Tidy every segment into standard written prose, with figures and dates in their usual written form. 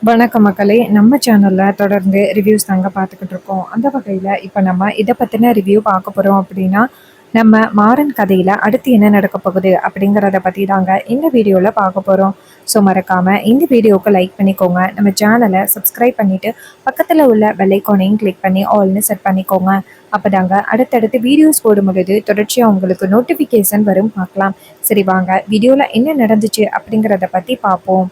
வணக்க மக்களே, நம்ம சேனல்ல தொடர்ந்து ரிவ்யூஸ் தாங்க பார்த்துக்கிட்டு இருக்கோம். அந்த வகையில் இப்போ நம்ம இதை பற்றின ரிவ்யூ பார்க்க போகிறோம் அப்படின்னா, நம்ம மாறன் கதையில் அடுத்து என்ன நடக்க போகுது அப்படிங்கிறத பற்றி தாங்க இந்த வீடியோவில் பார்க்க போகிறோம். ஸோ மறக்காமல் இந்த வீடியோவுக்கு லைக் பண்ணிக்கோங்க, நம்ம சேனலை சப்ஸ்கிரைப் பண்ணிவிட்டு பக்கத்தில் உள்ள பெல்லைக்கானையும் கிளிக் பண்ணி ஆல்னு செட் பண்ணிக்கோங்க. அப்போ தாங்க அடுத்தடுத்து வீடியோஸ் போடும் பொழுது தொடர்ச்சியாக உங்களுக்கு நோட்டிஃபிகேஷன் வரும் பார்க்கலாம். சரி வாங்க வீடியோவில் என்ன நடந்துச்சு அப்படிங்கிறத பற்றி பார்ப்போம்.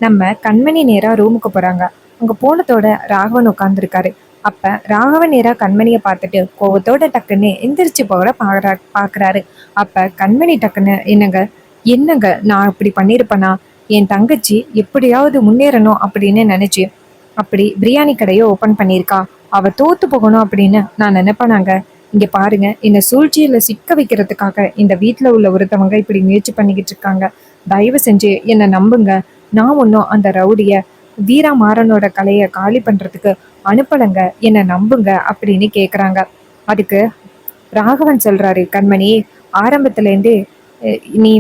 நம்ம கண்மணி நேரா ரூமுக்கு போறாங்க. அங்க போனதோட ராகவன் உட்கார்ந்துருக்காரு. அப்ப ராகவன் நேரா கண்மணியை பார்த்துட்டு கோவத்தோட டக்குன்னு எந்திரிச்சு போகிற பாக்குறாரு. அப்ப கண்மணி டக்குன்னு என்னங்க என்னங்க நான் இப்படி பண்ணிருப்பேனா, என் தங்கச்சி எப்படியாவது முன்னேறணும் அப்படின்னு நினைச்சு அப்படி பிரியாணி கடையை ஓபன் பண்ணியிருக்கா. அவ தோத்து போகணும் அப்படின்னு நான் நினைப்பேனாங்க. இங்க பாருங்க, என்ன சூழ்ச்சியில சிக்க வைக்கிறதுக்காக இந்த வீட்டுல உள்ள ஒருத்தவங்க இப்படி முயற்சி பண்ணிக்கிட்டு இருக்காங்க. தயவு செஞ்சு என்னை நம்புங்க. நான் ஒன்றும் அந்த ரவுடிய வீரா மாறனோட கலையை காலி பண்றதுக்கு அனுப்பலைங்க, என்னை நம்புங்க அப்படின்னு கேக்குறாங்க. அதுக்கு ராகவன் சொல்றாரு, கண்மணி, ஆரம்பத்துல இருந்தே நீ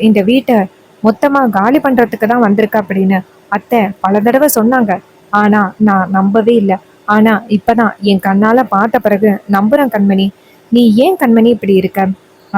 இந்த வீட்டை மொத்தமா காலி பண்றதுக்கு தான் வந்திருக்க அப்படின்னு அத்தை பல தடவை சொன்னாங்க. ஆனா நான் நம்பவே இல்லை. ஆனா இப்பதான் என் கண்ணால பார்த்த பிறகு நம்புறேன் கண்மணி. நீ ஏன் கண்மணி இப்படி இருக்க?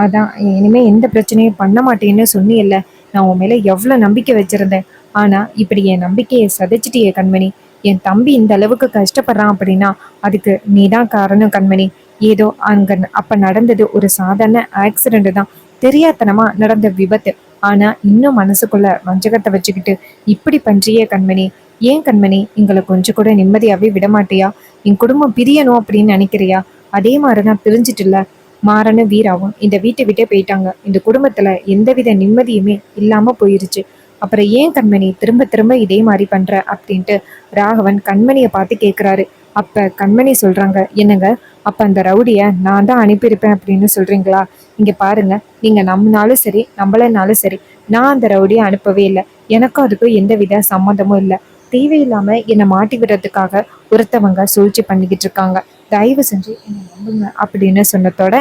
அதான் இனிமே எந்த பிரச்சனையும் பண்ண மாட்டேன்னு சொன்னியல்ல, நான் உன் மேல எவ்வளவு நம்பிக்கை வச்சிருந்தேன். ஆனா இப்படி என் நம்பிக்கையை சதைச்சிட்டியே கண்மணி. என் தம்பி இந்த அளவுக்கு கஷ்டப்படுறான் அப்படின்னா அதுக்கு நீதான் காரணம் கண்மணி. ஏதோ அங்க அப்ப நடந்தது ஒரு சாதாரண ஆக்சிடென்ட் தான், தெரியாதனமா நடந்த விபத்து. ஆனா இன்னும் மனசுக்குள்ள வஞ்சகத்தை வச்சுக்கிட்டு இப்படி பண்றியே கண்மணி. ஏன் கண்மணி எங்களை கொஞ்சம் கூட நிம்மதியாவே விட மாட்டியா? என் குடும்பம் பிரியணும் அப்படின்னு நினைக்கிறியா? அதே மாதிரிதான் பிரிஞ்சிட்டுல மாறனும் வீராவும் இந்த வீட்டை விட்டே போயிட்டாங்க. இந்த குடும்பத்துல எந்தவித நிம்மதியுமே இல்லாம போயிருச்சு. அப்புறம் ஏன் கண்மணி திரும்ப திரும்ப இதே மாதிரி பண்ற அப்படின்ட்டு ராகவன் கண்மணியை பார்த்து கேட்குறாரு. அப்ப கண்மணி சொல்றாங்க, என்னங்க அப்ப அந்த ரவுடிய நான் தான் அனுப்பியிருப்பேன் அப்படின்னு சொல்றீங்களா? இங்க பாருங்க, நீங்க நம்பினாலும் சரி நம்பலைனாலும் சரி, நான் அந்த ரவுடியை அனுப்பவே இல்லை. எனக்கும் அதுக்கும் எந்தவித சம்மந்தமும் இல்லை. தேவையில்லாம என்னை மாட்டி விடுறதுக்காக ஒருத்தவங்க சூழ்ச்சி பண்ணிக்கிட்டு இருக்காங்க. தயவு செஞ்சு என்னை நம்புங்க அப்படின்னு சொன்னதோட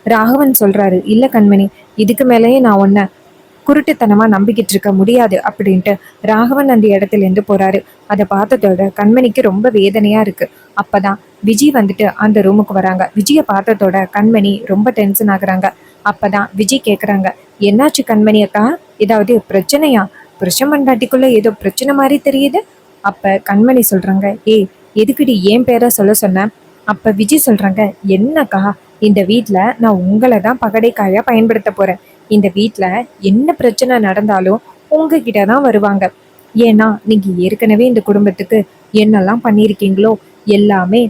ராகவன் சொல்றாரு, இல்ல கண்மணி, இதுக்கு மேலேயே நான் உன்னை குருட்டுத்தனமா நம்பிக்கிட்டு இருக்க முடியாது அப்படின்ட்டு ராகவன் அந்த இடத்துல இருந்து போறாரு. அதை பார்த்ததோட கண்மணிக்கு ரொம்ப வேதனையா இருக்கு. அப்பதான் விஜய் அந்த ரூமுக்கு வராங்க. விஜயை பார்த்ததோட கண்மணி ரொம்ப டென்ஷன் ஆகுறாங்க. அப்பதான் விஜய் கேக்குறாங்க, என்னாச்சு கண்மணி அக்கா, ஏதாவது பிரச்சனையா? புருஷன் மண்டாட்டிக்குள்ள ஏதோ பிரச்சனை மாதிரி தெரியுது. அப்ப கண்மணி சொல்றாங்க, ஏய் எதுக்குடி ஏன் பேரை சொல்ல சொன்ன? அப்ப விஜய் சொல்றாங்க, என்னக்கா, இந்த வீட்டுல நான் உங்களை தான் பகடைக்காயா பயன்படுத்த போறேன். இந்த வீட்டுல என்ன பிரச்சனை நடந்தாலும் உங்ககிட்ட தான் வருவாங்க. ஏன்னா நீங்க ஏற்கனவே இந்த குடும்பத்துக்கு என்னெல்லாம் பண்ணியிருக்கீங்களோ எல்லாமே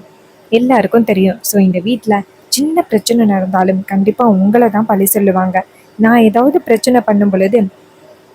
எல்லாருக்கும் தெரியும். ஸோ இந்த வீட்டுல சின்ன பிரச்சனை நடந்தாலும் கண்டிப்பா உங்களை தான் பழி சொல்லுவாங்க. நான் ஏதாவது பிரச்சனை பண்ணும் பொழுது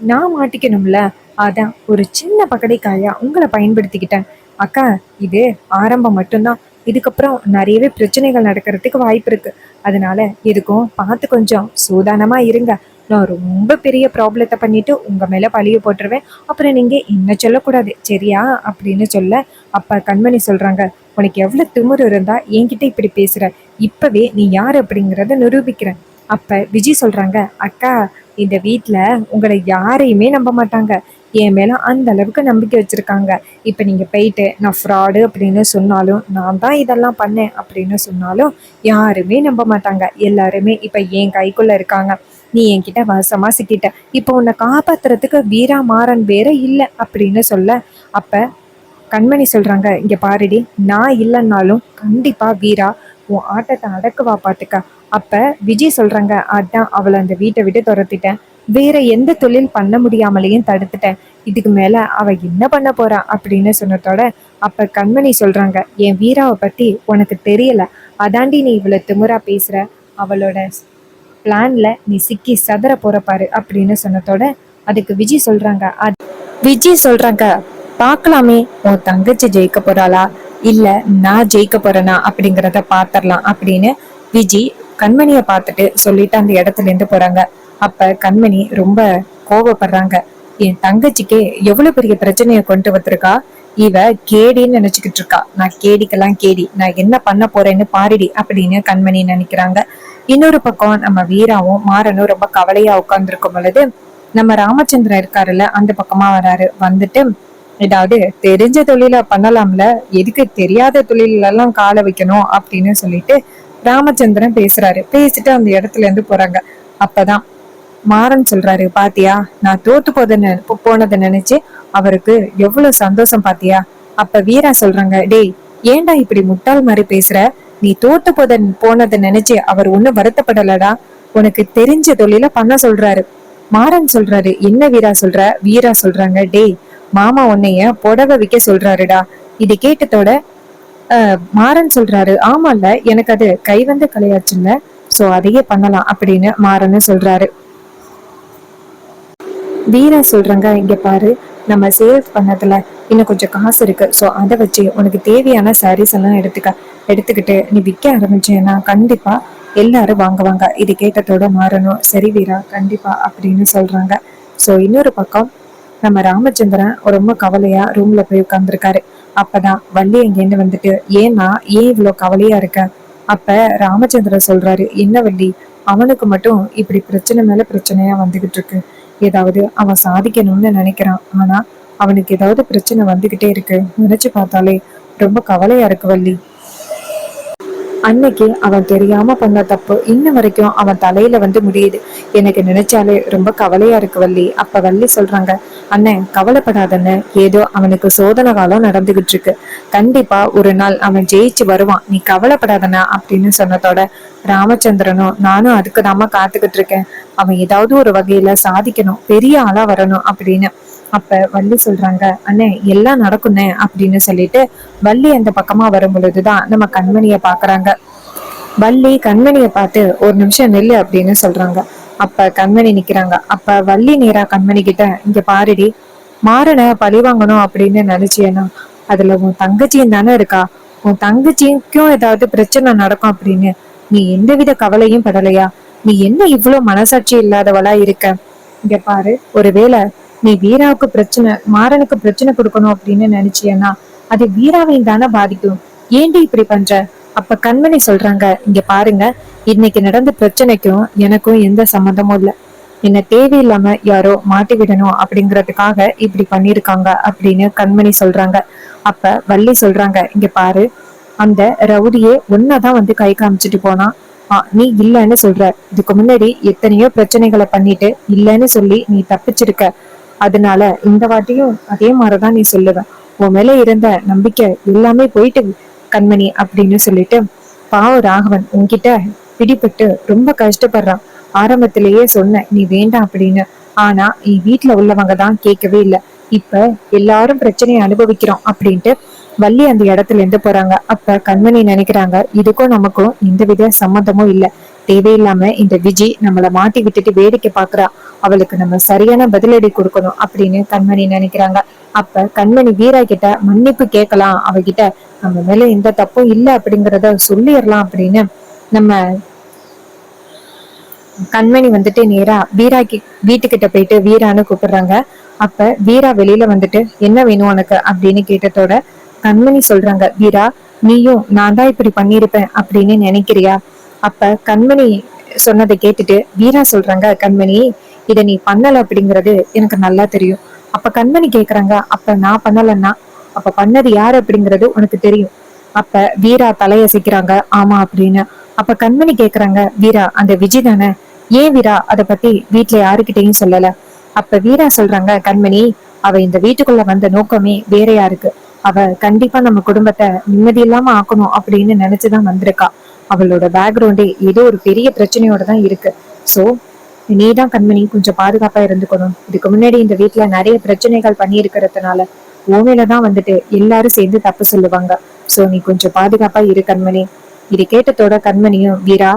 நான் மாட்டிக்கணும்ல, அதான் ஒரு சின்ன பகடைக்காயா உங்களை பயன்படுத்திக்கிட்டேன். அக்கா, இது ஆரம்பம் மட்டும்தான். இதுக்கப்புறம் நிறையவே பிரச்சனைகள் நடக்கிறதுக்கு வாய்ப்பு இருக்கு. அதனால எதுக்கும் பார்த்து கொஞ்சம் சூதானமா இருங்க. நான் ரொம்ப பெரிய ப்ராப்ளத்தை பண்ணிட்டு உங்க மேல பழிய போட்டுருவேன். அப்புறம் நீங்க என்ன சொல்லக்கூடாது, சரியா அப்படின்னு சொல்ல, அப்ப கண்மணி சொல்றாங்க, உனக்கு எவ்வளவு திமிரு இருந்தா என்கிட்ட இப்படி பேசுற? இப்பவே நீ யார் அப்படிங்கிறத நிரூபிக்கிறேன். அப்ப விஜய் சொல்றாங்க, அக்கா, இந்த வீட்டுல உங்களை யாரையுமே நம்ப மாட்டாங்க. என் மேல அந்த அளவுக்கு நம்பிக்கை வச்சிருக்காங்க. இப்ப நீங்க போயிட்டு நான் ஃப்ராடு அப்படின்னு சொன்னாலும், நான் தான் இதெல்லாம் பண்ணேன் அப்படின்னு சொன்னாலும் யாருமே நம்ப மாட்டாங்க. எல்லாருமே இப்ப என் கைக்குள்ள இருக்காங்க. நீ என்கிட்ட வசமா சிக்கிட்ட. இப்போ உன்னை காப்பாத்துறதுக்கு வீரா மாறன் வேற இல்லை அப்படின்னு சொல்ல, அப்ப கண்மணி சொல்றாங்க, இங்க பாருடி, நான் இல்லைன்னாலும் கண்டிப்பா வீரா உன் ஆட்டத்தை அடக்குவா பாத்துக்க. அப்ப விஜய் சொல்றாங்க, அதான் அவளை அந்த வீட்டை விட்டு துரத்திட்டேன். வேற எந்த தொழில் பண்ண முடியாமலையும் தடுத்துட்டேன். இதுக்கு மேல அவ என்ன பண்ண போறா அப்படின்னு சொன்னதோட அப்ப கண்மணி சொல்றாங்க, என் வீராவை பத்தி உனக்கு தெரியல. அதாண்டி நீ இவ்வளவு திமிரா பேசுற. அவளோட பிளான்ல நீ சிக்கி சதற போற பாரு அப்படின்னு சொன்னதோட அதுக்கு விஜய் சொல்றாங்க, பார்க்கலாமே, உன் தங்கச்சி ஜெயிக்க போறாளா இல்ல நான் ஜெயிக்க போறேனா அப்படிங்கிறத பாத்திரலாம் அப்படின்னு விஜய் கண்மணிய பார்த்துட்டு சொல்லிட்டு அந்த இடத்துல இருந்து போறாங்க. அப்ப கண்மணி ரொம்ப கோபப்படுறாங்க. என் தங்கச்சிக்கு எவ்வளவு பெரிய பிரச்சனைய கொண்டு வந்திருக்கா. இவ கேடின்னு நினைச்சுக்கிட்டு இருக்கா. நான் கேடிக்கெல்லாம் கேடி, நான் என்ன பண்ண போறேன்னு பாருடி அப்படின்னு கண்மணி நினைக்கிறாங்க. இன்னொரு பக்கம் நம்ம வீராவும் மாறனும் ரொம்ப கவலையா உட்கார்ந்துருக்கும் பொழுது நம்ம ராமச்சந்திரன் இருக்காருல்ல, அந்த பக்கமா வராரு. வந்துட்டு ஏதாவது தெரிஞ்ச தொழில பண்ணலாம்ல, எதுக்கு தெரியாத தொழில எல்லாம் காலை வைக்கணும் அப்படின்னு சொல்லிட்டு ராமச்சந்திரன் பேசுறாரு. பேசிட்டு அந்த இடத்துல இருந்து போறாங்க. அப்பதான் மாறன் சொல்றாரு, பாத்தியா நான் தோத்து போனதை நினைச்சு அவருக்கு எவ்வளவு சந்தோஷம் பாத்தியா. அப்ப வீரா சொல்றாங்க, டேய் ஏன்டா இப்படி முட்டாள் மாதிரி பேசுற, நீ தோத்து போனதை நினைச்சு அவர் ஒண்ணும் வருத்தப்படலடா, உனக்கு தெரிஞ்ச தொழில பண்ண சொல்றாரு. மாறன் சொல்றாரு, என்ன வீரா சொல்ற. வீரா சொல்றாங்க, டேய் மாமா உன்னைய புடவை விக்க சொல்றாருடா. இது கேட்டதோட மாறன் சொல்றாரு, ஆமால எனக்கு அது கை வந்து கலையாச்சுல்ல, சோ அதையே பண்ணலாம் அப்படின்னு மாறன்னு சொல்றாரு. வீரா சொல்றாங்க, இங்க பாரு நம்ம சேவ் பண்ணதுல இன்னும் கொஞ்சம் காசு இருக்கு, சோ அதை வச்சு உனக்கு தேவையான சாரீஸ் எல்லாம் எடுத்துக்கிட்டு நீ விற்க ஆரம்பிச்சேன்னா கண்டிப்பா எல்லாரும் வாங்குவாங்க. இது கேட்டதோட மாறணும், சரி வீரா கண்டிப்பா அப்படின்னு சொல்றாங்க. சோ இன்னொரு பக்கம் நம்ம ராமச்சந்திரன் ரொம்ப கவலையா ரூம்ல போய் உட்கார்ந்துருக்காரு. அப்பதான் வள்ளி அங்கேருந்து வந்துட்டு, ஏன்னா ஏன் இவ்வளவு கவலையா இருக்க. அப்ப ராமச்சந்திரன் சொல்றாரு, என்ன வள்ளி, அவனுக்கு மட்டும் இப்படி பிரச்சனை மேல பிரச்சனையா வந்துகிட்டு இருக்கு. ஏதாவது அவன் சாதிக்கணும்னு நினைக்கிறான், ஆனா அவனுக்கு ஏதாவது பிரச்சனை வந்துகிட்டே இருக்கு. நினைச்சு பார்த்தாலே ரொம்ப கவலையா இருக்கு வள்ளி. அன்னைக்கு அவன் தெரியாம பண்ண தப்பு இன்ன வரைக்கும் அவன் தலையில வந்து முடியுது. எனக்கு நினைச்சாலே ரொம்ப கவலையா இருக்கு வள்ளி. அப்ப வள்ளி சொல்றாங்க, அண்ணன் கவலைப்படாதன்னு, ஏதோ அவனுக்கு சோதனை காலம் நடந்துகிட்டு இருக்கு. கண்டிப்பா ஒரு நாள் அவன் ஜெயிச்சு வருவான், நீ கவலைப்படாதண்ணா அப்படின்னு சொன்னதோட ராமச்சந்திரனும் நானும் அதுக்குதாம காத்துக்கிட்டு இருக்கேன். அவன் ஏதாவது ஒரு வகையில சாதிக்கணும், பெரிய ஆளா வரணும் அப்படின்னு. அப்ப வள்ளி சொல்றாங்க, அண்ணே எல்லாம் நடக்குண்ணே அப்படின்னு சொல்லிட்டு வள்ளி அந்த பக்கமா வரும் பொழுதுதான் நம்ம கண்மணிய பாக்குறாங்க. வள்ளி கண்மணிய பார்த்து, ஒரு நிமிஷம் நெல்லு அப்படின்னு சொல்றாங்க. அப்ப கண்மணி நிக்கிறாங்க. அப்ப வள்ளி நேரா கண்மணி கிட்ட, இங்க பாருடி, மாறனை பழி வாங்கணும் அப்படின்னு நினைச்சேன்னா அதுல உன் தங்கச்சியும் தானே இருக்கா, உன் தங்கச்சிக்கும் ஏதாவது பிரச்சனை நடக்கும் அப்படின்னு நீ எந்தவித கவலையும் படலையா. நீ என்ன இவ்வளவு மனசாட்சி இல்லாதவளா இருக்க. இங்க பாரு, ஒருவேளை நீ வீராவுக்கு பிரச்சனை, மாறனுக்கு பிரச்சனை கொடுக்கணும் அப்படின்னு நினைச்சியன்னா அது வீராவையும் தானே பாதிக்கும். ஏண்டி இப்படி பண்ற. அப்ப கண்மணி சொல்றாங்க, இங்க பாருங்க, இன்னைக்கு நடந்த பிரச்சனைக்கும் எனக்கும் எந்த சம்மந்தமும் இல்ல. என்ன தேவையில்லாம யாரோ மாட்டி விடணும் அப்படிங்கறதுக்காக இப்படி பண்ணிருக்காங்க அப்படின்னு கண்மணி சொல்றாங்க. அப்ப வள்ளி சொல்றாங்க, இங்க பாரு, அந்த ரவுடியே ஒன்னதான் வந்து கை காமிச்சிட்டு போனா, நீ இல்லன்னு சொல்ற. இதுக்கு முன்னாடி எத்தனையோ பிரச்சனைகளை பண்ணிட்டு இல்லன்னு சொல்லி நீ தப்பிச்சிருக்க. அதனால இந்த வாட்டியும் அதே மாதிரிதான் நீ சொல்லுவ. உன் மேல இருந்த நம்பிக்கை எல்லாமே போயிட்டு கண்மணி அப்படின்னு சொல்லிட்டு, பாவ ராகவன் உன்கிட்ட பிடிபட்டு ரொம்ப கஷ்டப்படுறான். ஆரம்பத்திலேயே சொன்ன நீ வேண்டாம் அப்படின்னு, ஆனா நீ வீட்டுல உள்ளவங்க தான் கேட்கவே இல்லை. இப்ப எல்லாரும் பிரச்சனையை அனுபவிக்கிறோம் அப்படின்ட்டு வள்ளி அந்த இடத்துல இருந்து போறாங்க. அப்ப கண்மணி நினைக்கிறாங்க, இதுக்கும் நமக்கும் எந்தவித சம்மந்தமும் இல்ல. தேவையில்லாம இந்த விஜய் நம்மள மாட்டி விட்டுட்டு வேடிக்கை பாக்குறா, அவளுக்கு நம்ம சரியான பதிலடி கொடுக்கணும் அப்படின்னு கண்மணி நினைக்கிறாங்க. அப்ப கண்மணி வீரா கிட்ட மன்னிப்பு கேட்கலாம், அவகிட்ட நம்ம மேல எந்த தப்பும் இல்ல அப்படிங்கறத சொல்லிடலாம் அப்படின்னு நம்ம கண்மணி வந்துட்டு நேரா வீராக்கு வீட்டுக்கிட்ட போயிட்டு வீரான்னு கூப்பிடுறாங்க. அப்ப வீரா வெளியில வந்துட்டு, என்ன வேணும் உனக்கு அப்படின்னு கேட்டதோட கண்மணி சொல்றாங்க, வீரா நீயும் நான் தான் இப்படி பண்ணிருப்பேன் அப்படின்னு நினைக்கிறியா. அப்ப கண்மணி சொன்னதை கேட்டுட்டு வீரா சொல்றாங்க, கண்மணி இத நீ பண்ணல அப்படிங்கறது எனக்கு நல்லா தெரியும். அப்ப கண்மணி கேக்குறாங்க, அப்ப நான் பண்ணலன்னா அப்ப பண்ணது யாரு அப்படிங்கறது உனக்கு தெரியும். அப்ப வீரா தலையசைக்கிறாங்க, ஆமா அப்படின்னு. அப்ப கண்மணி கேக்குறாங்க, வீரா அந்த விஜய் தானே, ஏன் வீரா அத பத்தி வீட்டுல யாருக்கிட்டையும் சொல்லல. அப்ப வீரா சொல்றாங்க, கண்மணி அவ இந்த வீட்டுக்குள்ள வந்த நோக்கமே வேற யாருக்கு, அவ கண்டிப்பா நம்ம குடும்பத்தை நிம்மதி இல்லாம ஆக்கணும் அப்படின்னு நினைச்சுதான் வந்திருக்கா. அவளோட பேக்ரவுண்டே ஏதோ ஒரு பெரிய பிரச்சனையோட தான் இருக்கு. சோ நீதான் கண்மணி கொஞ்சம் பாதுகாப்பா இருந்துக்கணும். இதுக்கு முன்னாடி இந்த வீட்டுல நிறைய பிரச்சனைகள் பண்ணி இருக்கிறதுனால ஓமையிலதான் வந்துட்டு எல்லாரும் சேர்ந்து தப்பு சொல்லுவாங்க. சோ நீ கொஞ்சம் பாதுகாப்பா இரு கண்மணி. இது கேட்டதோட கண்மணியும், வீரா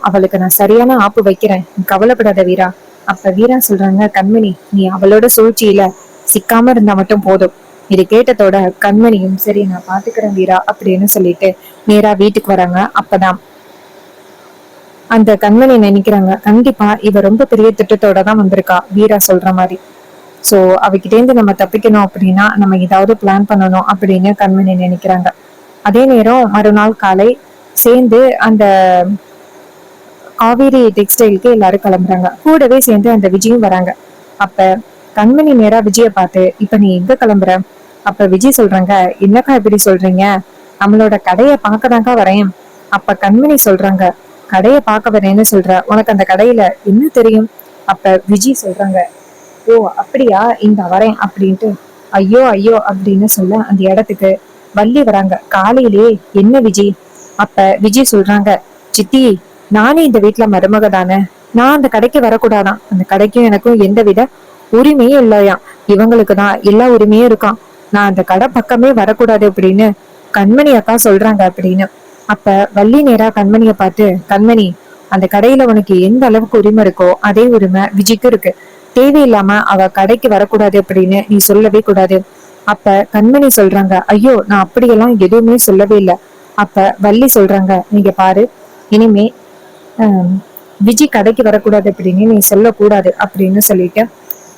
அவளுக்கு நான் சரியான ஆப்பு வைக்கிறேன், நீ கவலைப்படாத வீரா. அப்ப வீரா சொல்றாங்க, கண்மணி நீ அவளோட சூழ்ச்சியில சிக்காம இருந்தா மட்டும் போதும். இது கேட்டதோட கண்மணியும், சரி நான் பாத்துக்கிறேன் வீரா அப்படின்னு சொல்லிட்டு நேரா வீட்டுக்கு வராங்க. அப்பதான் அந்த கண்மணி நினைக்கிறாங்க, கண்டிப்பா இவ ரொம்ப பெரிய திட்டத்தோட தான் வந்திருக்கா வீரா சொல்ற மாதிரி. சோ அவகிட்டேந்து நம்ம தப்பிக்கணும் அப்படின்னா நம்ம ஏதாவது பிளான் பண்ணணும் அப்படின்னு கண்மணி நினைக்கிறாங்க. அதே நேரம் மறுநாள் காலை சேர்ந்து அந்த காவேரி டெக்ஸ்டைலுக்கு எல்லாரும் கிளம்புறாங்க. கூடவே சேர்ந்து அந்த விஜயும் வராங்க. அப்ப கண்மணி நேரா விஜய பார்த்து, இப்ப நீ எங்க கிளம்புற? அப்ப விஜய் சொல்றாங்க, என்னக்கா இப்படி சொல்றீங்க? நம்மளோட கடையை பார்க்கதாக்கா வரேன். அப்ப கண்மணி சொல்றாங்க, கடையை பார்க்க வரேன்னு சொல்ற, உனக்கு அந்த கடையில என்ன தெரியும்? அப்ப விஜய் சொல்றாங்க, ஓ அப்படியா, இந்த வரேன் அப்படின்ட்டு ஐயோ ஐயோ அப்படின்னு சொல்ல அந்த இடத்துக்கு வள்ளி வராங்க காலையிலேயே. என்ன விஜய்? அப்ப விஜய் சொல்றாங்க, சித்தி, நானே இந்த வீட்டுல மருமக தானே, நான் அந்த கடைக்கு வரக்கூடாதான். அந்த கடைக்கும் எனக்கும் எந்த வித உரிமையும் இல்லையா, இவங்களுக்கு தான் எல்லா உரிமையும் இருக்கான். நான் அந்த கடை பக்கமே வரக்கூடாது அப்படின்னு கண்மணி அக்கா சொல்றாங்க அப்படின்னு. அப்ப வள்ளி நேரா கண்மணிய பார்த்து, கண்மணி, அந்த கடையில உனக்கு எந்த அளவுக்கு உரிமை இருக்கோ அதே உரிமை விஜய்க்கு இருக்கு. தேவையில்லாம அவ கடைக்கு வரக்கூடாது அப்படின்னு நீ சொல்லவே கூடாது. அப்ப கண்மணி சொல்றாங்க, ஐயோ நான் அப்படியெல்லாம் எதுவுமே சொல்லவே இல்லை. அப்ப வள்ளி சொல்றாங்க, நீங்க பாரு, இனிமே விஜய் கடைக்கு வரக்கூடாது அப்படின்னு நீ சொல்லக்கூடாது அப்படின்னு சொல்லிட்டு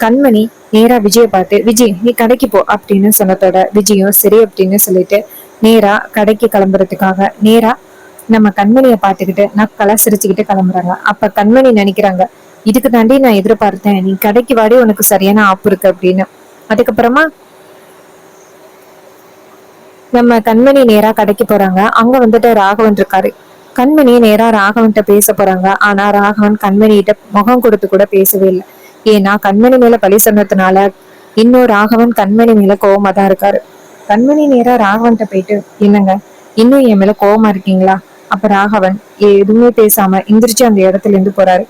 கண்மணி நேரா விஜய பார்த்து, விஜய் நீ கடைக்கு போ அப்படின்னு சொன்னதோட விஜயும் சரி அப்படின்னு சொல்லிட்டு நேரா கடைக்கு கிளம்புறதுக்காக நேரா நம்ம கண்மணியை பார்த்துக்கிட்டு நக்கலா சிரிச்சுக்கிட்டு கிளம்புறாங்க. அப்ப கண்மணி நினைக்கிறாங்க, இதுக்கு தாண்டி நான் எதிர்பார்த்தேன், நீ கடைக்கு வாடி, உனக்கு சரியான ஆப்பு இருக்கு அப்படின்னு. அதுக்கப்புறமா நம்ம கண்மணி நேரா கடைக்கு போறாங்க. அங்க வந்துட்டு ராகவன் இருக்காரு. கண்மணி நேரா ராகவன்கிட்ட பேச போறாங்க. ஆனா ராகவன் கண்மணிகிட்ட முகம் கொடுத்து கூட பேசவே இல்லை. ஏன்னா கண்மணி மேல பழி சொன்னதுனால இன்னும் ராகவன் கண்மணி மேல கோவமா தான் இருக்காரு. கண்மணி நேரா ராகவன்கிட்ட போயிட்டு, என்னங்க இன்னும் என் மேல கோவமா இருக்கீங்களா? அப்ப ராகவன் எதுவுமே பேசாம எந்திரிச்சு அந்த இடத்துல இருந்து போறாரு.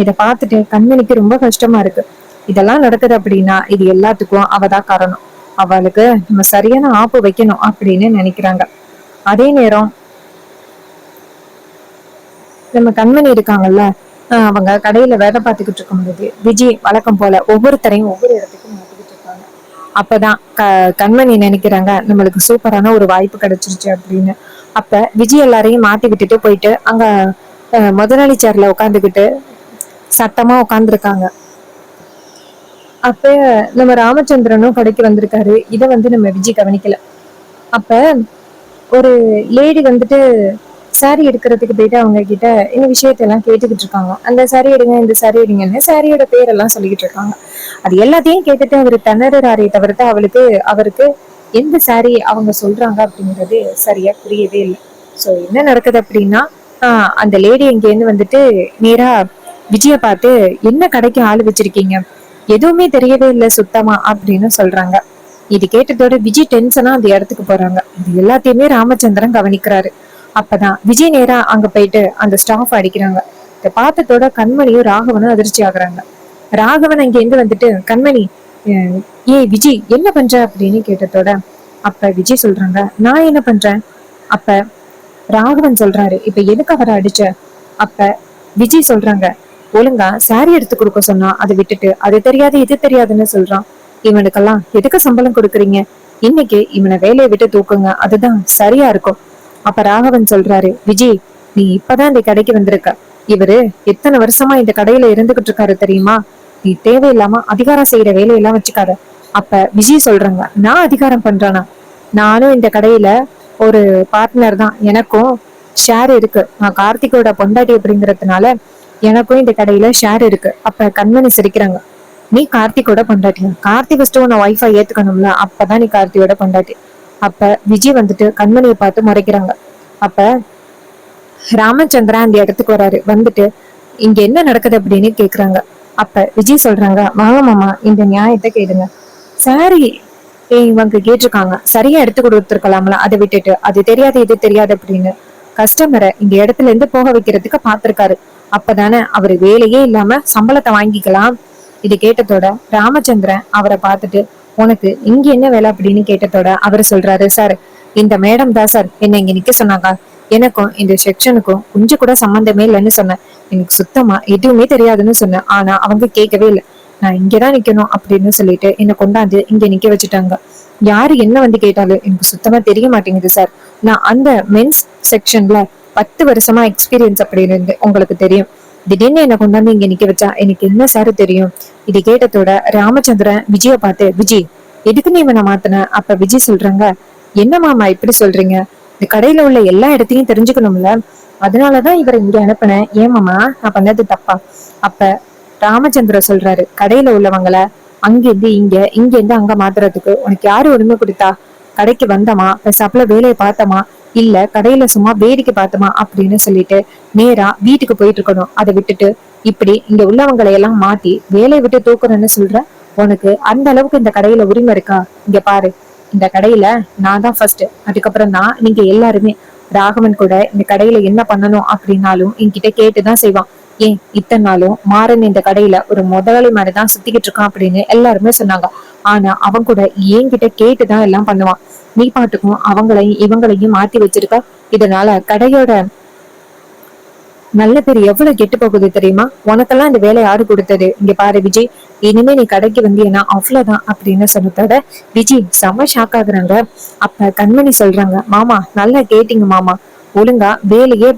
இத பார்த்துட்டு கண்மணிக்கு ரொம்ப கஷ்டமா இருக்கு. இதெல்லாம் நடக்குது அப்படின்னா இது எல்லாத்துக்கும் அவதான் காரணம். அவளுக்கு நம்ம சரியான ஆப்பு வைக்கணும் அப்படின்னு நினைக்கிறாங்க. அதே நேரம் நம்ம கண்மணி இருக்காங்கல்ல, அவங்க கடையில வேலை பார்த்துக்கிட்டு இருக்கும்போது விஜய் வழக்கம் போல ஒவ்வொருத்தரையும் ஒவ்வொரு இடத்துக்கும் மாத்திக்கிட்டு இருக்காங்க. அப்பதான் கண்மணி நினைக்கிறாங்க, நம்மளுக்கு சூப்பரான ஒரு வாய்ப்பு கிடைச்சிருச்சு அப்படின்னு. அப்ப விஜய் எல்லாரையும் மாத்தி விட்டுட்டு போயிட்டு அங்க முதலாளி சேர்ல உட்காந்துக்கிட்டு சத்தமா உட்காந்துருக்காங்க. அப்ப நம்ம ராமச்சந்திரனும் கடைக்கு வந்திருக்காரு. இத நம்ம விஜய் கவனிக்கல. அப்ப ஒரு லேடி வந்துட்டு சாரி எடுக்கிறதுக்கு போயிட்டு அவங்க கிட்ட இந்த விஷயத்தெல்லாம் கேட்டுக்கிட்டு இருக்காங்க. அந்த சாரி எடுங்க, இந்த சாரி எடுங்கன்னு சாரியோட பேரெல்லாம் சொல்லிக்கிட்டு இருக்காங்க. அது எல்லாத்தையும் கேட்டுட்டு அவர் திணறாரே தவிர்த்து அவருக்கு எந்த சாரி அவங்க சொல்றாங்க அப்படிங்கிறது சரியா புரியவே இல்லை. சோ என்ன நடக்குது அப்படின்னா, அந்த லேடி இங்கேருந்து வந்துட்டு நேரா விஜய பார்த்து, என்ன கடைக்கு ஆள் வச்சிருக்கீங்க, எதுவுமே தெரியவே இல்லை சுத்தமா அப்படின்னு சொல்றாங்க. இது கேட்டதோட விஜய் டென்ஷனா அந்த இடத்துக்கு போறாங்க. இது எல்லாத்தையுமே ராமச்சந்திரன் கவனிக்கிறாரு. அப்பதான் விஜய் நேரா அங்க போயிட்டு அந்த ஸ்டாஃப் அடிக்கிறாங்க. இதை பார்த்ததோட கண்மணியும் ராகவனும் அதிர்ச்சி ஆகுறாங்க. ராகவன் அங்க இருந்து வந்துட்டு, கண்மணி, ஏய் விஜய் என்ன பண்ற அப்படின்னு கேட்டதோட அப்ப விஜய் சொல்றாங்க, நான் என்ன பண்றேன்? அப்ப ராகவன் சொல்றாரு, இப்ப எதுக்கு அவரை அடிச்ச? அப்ப விஜய் சொல்றாங்க, ஒழுங்கா சாரி எடுத்து கொடுக்க சொன்னா அதை விட்டுட்டு அது தெரியாது இது தெரியாதுன்னு சொல்றான். இவனுக்கெல்லாம் எதுக்கு சம்பளம் கொடுக்குறீங்க? இன்னைக்கு இவனை வேலையை விட்டு தூக்குங்க, அதுதான் சரியா இருக்கும். அப்ப ராகவன் சொல்றாரு, விஜய் நீ இப்பதான் இந்த கடைக்கு வந்திருக்க, இவரு எத்தனை வருஷமா இந்த கடையில இருந்துகிட்டு இருக்காரு தெரியுமா? நீ தேவையில்லாம அதிகாரம் செய்யற வேலையெல்லாம் வச்சுக்காத. அப்ப விஜய் சொல்றாங்க, நான் அதிகாரம் பண்றானா? நானும் இந்த கடையில ஒரு பார்ட்னர் தான், எனக்கும் ஷேர் இருக்கு, நான் கார்த்திகோட பொண்டாட்டி அப்படிங்கறதுனால எனக்கும் இந்த கடையில ஷேர் இருக்கு. அப்ப கண்மணி சிரிக்கிறாங்க, நீ கார்த்திகோட பொண்டாட்டியா? கார்த்தி ஃபர்ஸ்ட் உன்னை ஒய்ஃபா ஏத்துக்கணும்ல, அப்பதான் நீ கார்த்தியோட பொண்டாட்டி. அப்ப விஜய் வந்துட்டு கண்மணியை பார்த்து முறைக்கிறாங்க. அப்ப ராமச்சந்திரன் அந்த இடத்துக்கு வராரு. வந்துட்டு இங்க என்ன நடக்குது அப்படின்னு கேக்குறாங்க. அப்ப விஜய் சொல்றாங்க, வாங்க மாமா, இந்த நியாயத்தை கேளுங்க. சாரி இவங்க கேட்டிருக்காங்க, சரியா எடுத்து கொடுத்துருக்கலாம்ல, அதை விட்டுட்டு அது தெரியாது இது தெரியாது அப்படின்னு கஸ்டமரை இந்த இடத்துல இருந்து போக வைக்கிறதுக்கு பாத்திருக்காரு. அப்பதானே அவரு வேலையே இல்லாம சம்பளத்தை வாங்கிக்கலாம். இது கேட்டதோட ராமச்சந்திரன் அவரை பார்த்துட்டு, உனக்கு இங்க என்ன வேலை அப்படின்னு கேட்டதோட அவரு சொல்றாரு, சார் இந்த மேடம் தான் சார் என்ன இங்க நிக்க சொன்னாங்க, எனக்கும் இந்த செக்ஷனுக்கும் கொஞ்சம் கூட சம்பந்தமே இல்லைன்னு சொன்னேன், எனக்கு சுத்தமா எதுவுமே தெரியாதுன்னு சொன்னேன். ஆனா அவங்க கேட்கவே இல்லை, நான் இங்கதான் நிக்கணும் அப்படின்னு சொல்லிட்டு என்னை கொண்டாந்து இங்க நிக்க வச்சுட்டாங்க. யாரு என்ன வந்து கேட்டாலும் எனக்கு சுத்தமா தெரிய மாட்டேங்குது சார், நான் அந்த மென்ஸ் செக்ஷன்ல 10 வருஷமா எக்ஸ்பீரியன்ஸ் அப்படின்னு உங்களுக்கு தெரியும், திடீர்னு என்ன கொண்டாந்து இங்க நிக்க வச்சா எனக்கு என்ன சாரு தெரியும். இது கேட்டதோட ராமச்சந்திரன் விஜய பார்த்து, விஜய் எதுக்கு நீ இவனை மாத்தின? அப்ப விஜய் சொல்றாங்க, என்ன மாமா இப்படி சொல்றீங்க, இந்த கடையில உள்ள எல்லா இடத்தையும் தெரிஞ்சுக்கணும்ல, அதனாலதான் இவரை இங்க அனுப்பினேன், ஏன் மாமா நான் பண்ணது தப்பா? அப்ப ராமச்சந்திரன் சொல்றாரு, கடையில உள்ளவங்கள அங்கிருந்து இங்க இருந்து அங்க மாத்துறதுக்கு உனக்கு யாரு உரிமை கொடுத்தா? கடைக்கு வந்தமா பெசாப்புல வேலையை பார்த்தமா, இல்ல கடையில சும்மா வேடிக்கை பார்த்தமா அப்படின்னு சொல்லிட்டு நேரா வீட்டுக்கு போயிட்டு இருக்கணும். அதை விட்டுட்டு இப்படி இங்க உள்ளவங்களை எல்லாம் மாத்தி வேலையை விட்டு தூக்குறேன்னு சொல்ற. உனக்கு அந்த அளவுக்கு இந்த கடையில உரிமை இருக்கா? இங்க பாரு, இந்த கடையில நான் தான் ஃபர்ஸ்ட், அதுக்கப்புறம் தான் நீங்க எல்லாருமே. ராகவன் கூட இந்த கடையில என்ன பண்ணணும் அப்படின்னாலும் என்கிட்ட கேட்டுதான் செய்வான். ஏன் இத்தனை நாளும் மாறன் இந்த கடையில ஒரு முதலாளி மாதிரிதான் சுத்திக்கிட்டு இருக்கான் அப்படின்னு எல்லாருமே சொன்னாங்க. ஆனா அவன் கூட என்கிட்ட கேட்டுதான் எல்லாம் பண்ணுவான். நீ பாட்டுக்கும் அவங்களையும் இவங்களையும் மாத்தி வச்சிருக்க. இதனால கடையோட நல்ல பேர் எவ்வளவு கெட்டு போகுது தெரியுமா? உனக்கெல்லாம் இந்த வேலை யாரு கொடுத்தது? இங்க பாரு விஜய், இனிமே நீ கடைக்கு வந்தீங்கன்னா அவ்வளவுதான் அப்படின்னு சொன்னதோட விஜய் செம்ம ஷாக் ஆகுறாங்க. அப்ப கண்மணி சொல்றாங்க, மாமா நல்லா கேட்டீங்க மாமா, ஒழுங்கா வேலையே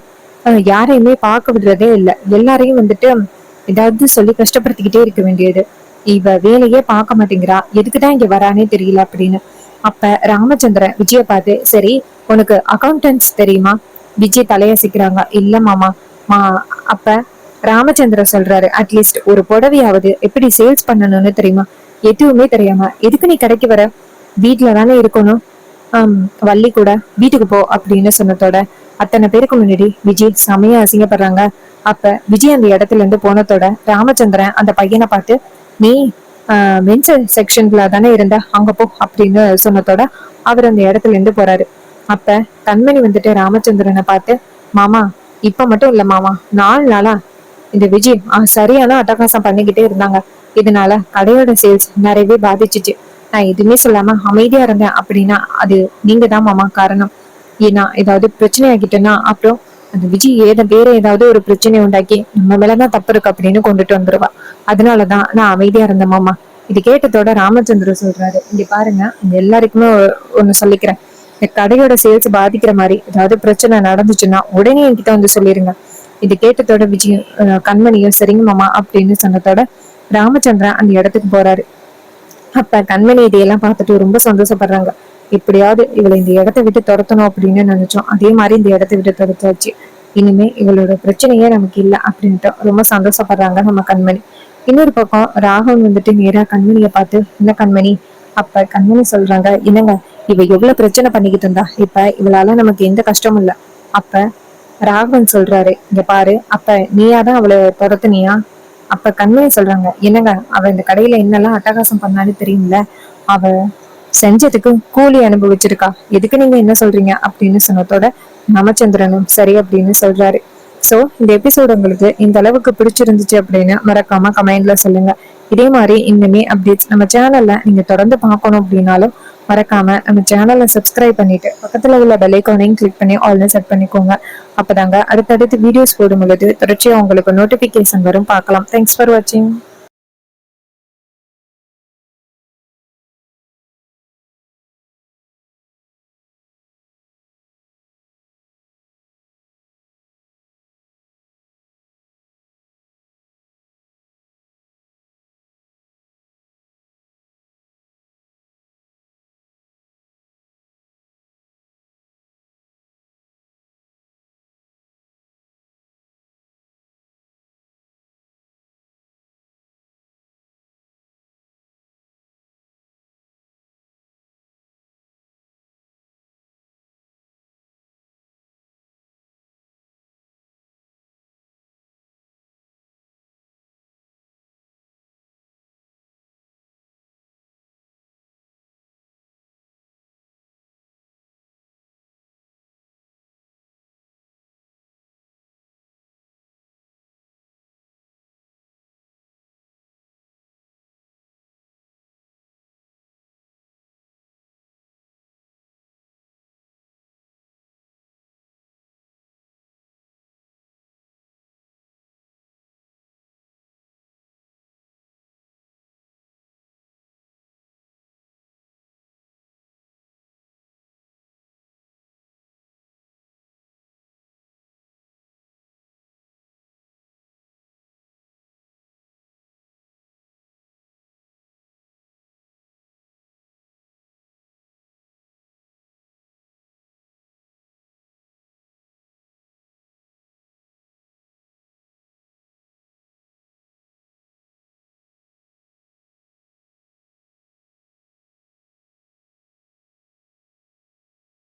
யாரையுமே பார்க்க விடுறதே இல்லை. எல்லாரையும் வந்துட்டு ஏதாவது சொல்லி கஷ்டப்படுத்திக்கிட்டே இருக்க வேண்டியது. இவ வேலையே பார்க்க மாட்டேங்கிறா, எதுக்குதான் இங்க வரானே தெரியல அப்படின்னு. அப்ப ராமச்சந்திரன் விஜய பார்த்து, சரி உனக்கு அக்கௌண்டன்ஸ் தெரியுமா? விஜய் தலையசிக்கிறாங்க. இல்ல மாமா. மா அப்ப ராமச்சந்திரன் சொல்றாரு, அட்லீஸ்ட் ஒரு புடவையாவது எப்படி சேல்ஸ் பண்ணணும்னு தெரியுமா? எதுவுமே தெரியாம எதுக்கு நீ கடைக்கு வர? வீட்டுல தானே இருக்கணும். வள்ளி கூட வீட்டுக்கு போ அப்படின்னு சொன்னதோட அத்தனை பேருக்கு முன்னாடி விஜய் செமையா அசிங்கப்படுறாங்க. அப்ப விஜய் அந்த இடத்துல இருந்து போனதோட ராமச்சந்திரன் அந்த பையனை பார்த்து, நீ மென்ஸ் செக்ஷன்ல தானே இருந்த, அங்க போ அப்படின்னு சொன்னதோட அவர் அந்த இடத்துல இருந்து போறாரு. அப்ப கண்மணி வந்துட்டு ராமச்சந்திரனை பார்த்து, மாமா இப்ப மட்டும் இல்ல மாமா, 4 நாளா இந்த விஜய் சரியான அட்டகாசம் பண்ணிக்கிட்டே இருந்தாங்க. இதனால கடையோட சேல்ஸ் நிறையவே பாதிச்சுச்சு. நான் எதுவுமே சொல்லாம அமைதியா இருந்தேன் அப்படின்னா அது நீங்க தான் மாமா காரணம். ஏன்னா ஏதாவது பிரச்சனை ஆகிட்டேன்னா அப்புறம் அந்த விஜய் வேற ஏதாவது ஒரு பிரச்சனை உண்டாக்கி நம்ம மேலதான் தப்பு இருக்கு அப்படின்னு கொண்டுட்டு வந்துருவா. அதனாலதான் நான் அமைதியா இருந்தேன் மாமா. இது கேட்டதோட ராமச்சந்திரன் சொல்றாரு, இங்க பாருங்க, எல்லாருக்குமே ஒண்ணு சொல்லிக்கிறேன். இந்த கடையோட சேல்ஸ் பாதிக்கிற மாதிரி ஏதாவது பிரச்சனை நடந்துச்சுன்னா உடனே என்கிட்ட வந்து சொல்லிருங்க. இது கேட்டதோட விஜய் கண்மணியும் சரிங்க மாமா அப்படின்னு சொன்னதோட ராமச்சந்திரன் அந்த இடத்துக்கு போறாரு. அப்ப கண்மணி இதையெல்லாம் பார்த்துட்டு ரொம்ப சந்தோஷப்படுறாங்க. எப்படியாவது இவளை இந்த இடத்த விட்டு துரத்தணும் அப்படின்னு நினைச்சோம், அதே மாதிரி இந்த இடத்த விட்டு துரத்தாச்சு. இனிமே இவளோட பிரச்சனையே நமக்கு இல்லை அப்படின்ட்டு ரொம்ப சந்தோஷப்படுறாங்க நம்ம கண்மணி. இன்னொரு பக்கம் ராகவன் வந்துட்டு நேரா கண்மணிய பார்த்து, என்ன கண்மணி? அப்ப கண்மணி சொல்றாங்க, என்னங்க இவ எவ்வளவு பிரச்சனை பண்ணிக்கிட்டு இருந்தா, இப்ப இவளால நமக்கு எந்த கஷ்டமும் இல்ல. அப்ப ராகவன் சொல்றாரு, இங்க பாரு, அப்ப நீயாதான் அவளை துரத்துனியா? அப்ப கண்மணி சொல்றாங்க, என்னங்க அவ இந்த கடையில என்னெல்லாம் அட்டகாசம் பண்ணான்னு தெரியும்ல, அவ செஞ்சதுக்கு கூலி அனுபவிச்சிருக்கா, எதுக்கு நீங்க என்ன சொல்றீங்க அப்படின்னு சொன்னதோட ராமச்சந்திரனும் சரி அப்படின்னு சொல்றாரு. சோ இந்த எபிசோட் உங்களுக்கு இந்த அளவுக்கு பிடிச்சிருந்துச்சு அப்படின்னு மறக்காம கமெண்ட்ல சொல்லுங்க. இதே மாதிரி இன்னுமே அப்டேட்ஸ் நம்ம சேனல்ல நீங்க தொடர்ந்து பார்க்கணும் அப்படின்னாலும் மறக்காம நம்ம சேனலை சப்ஸ்கிரைப் பண்ணிட்டு பக்கத்துல உள்ள பெல் ஐகானையும் கிளிக் பண்ணி ஆல்னு செட் பண்ணிக்கோங்க. அப்பதாங்க அடுத்தடுத்து வீடியோஸ் போடும் பொழுது தொடர்ச்சியா உங்களுக்கு நோட்டிபிகேஷன் வரும், பார்க்கலாம். தேங்க்ஸ் ஃபார் வாட்சிங்.